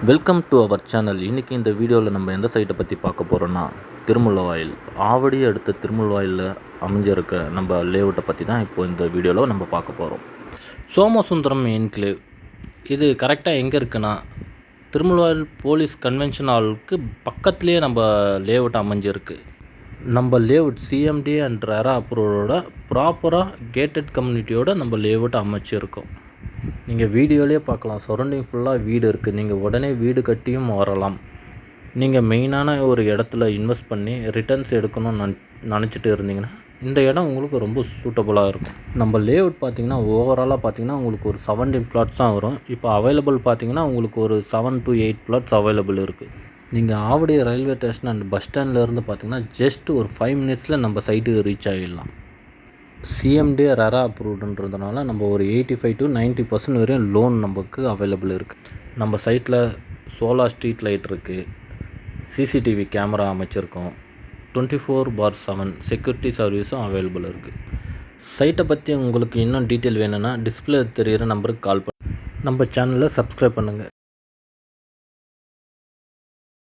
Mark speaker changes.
Speaker 1: Welcome to our channel. இன்றைக்கி இந்த வீடியோவில் நம்ம எந்த சைட்டை பற்றி பார்க்க போகிறோன்னா, திருமுல்லைவாயில். ஆவடி அடுத்த திருமுல்லைவாயிலில் அமைஞ்சிருக்க நம்ம லேஅவுட்டை பற்றி தான் இப்போ இந்த வீடியோவில் நம்ம பார்க்க போகிறோம். சோமசுந்தரம் என்க்ளேவ் இது கரெக்டாக எங்கே இருக்குன்னா, திருமுல்லைவாயில் போலீஸ் கன்வென்ஷன் ஹாலுக்கு பக்கத்துலேயே நம்ம லேஅவுட் அமைஞ்சிருக்கு. நம்ம லேஅவுட் சிஎம்டி அண்ட் ரெரா அப்ரூவோட ப்ராப்பராக கேட்டட் கம்யூனிட்டியோட நம்ம லேஅவுட் அமைச்சிருக்கோம். நீங்கள் வீடியோலேயே பார்க்கலாம், சரௌண்டிங் ஃபுல்லாக வீடு இருக்குது. நீங்கள் உடனே வீடு கட்டியும் வரலாம். நீங்கள் மெயினான ஒரு இடத்துல இன்வெஸ்ட் பண்ணி ரிட்டர்ன்ஸ் எடுக்கணும்னு நினச்சிட்டு இருந்தீங்கன்னா இந்த இடம் உங்களுக்கு ரொம்ப சூட்டபுளாக இருக்கும். நம்ம லேஅவுட் பார்த்திங்கன்னா ஓவராலாக பார்த்திங்கன்னா உங்களுக்கு ஒரு 17 பிளாட்ஸ் தான் வரும். இப்போ அவைலபிள் பார்த்திங்கன்னா உங்களுக்கு ஒரு 7 to 8 பிளாட்ஸ் அவைலபிள் இருக்குது. நீங்கள் Avadi railway station and bus ஸ்டாண்ட்லேருந்து பார்த்திங்கன்னா ஜஸ்ட் ஒரு 5 மினிட்ஸில் நம்ம சைட்டுக்கு ரீச் ஆகிடலாம். சிஎம்டி ரெரா அப்ரூவ்டுன்றதுனால நம்ம ஒரு 85 to 90% வரையும் லோன் நமக்கு அவைலபிள் இருக்குது. நம்ம சைட்டில் சோலார் ஸ்ட்ரீட் லைட் இருக்குது, சிசிடிவி கேமரா அமைச்சிருக்கோம், 24/7 செக்யூரிட்டி சர்வீஸும் அவைலபிள் இருக்குது. சைட்டை பற்றி உங்களுக்கு இன்னும் டீட்டெயில் வேணும்னா டிஸ்பிளே தெரிகிற நம்பருக்கு கால் பண்ணி நம்ம சேனலை சப்ஸ்கிரைப் பண்ணுங்கள்.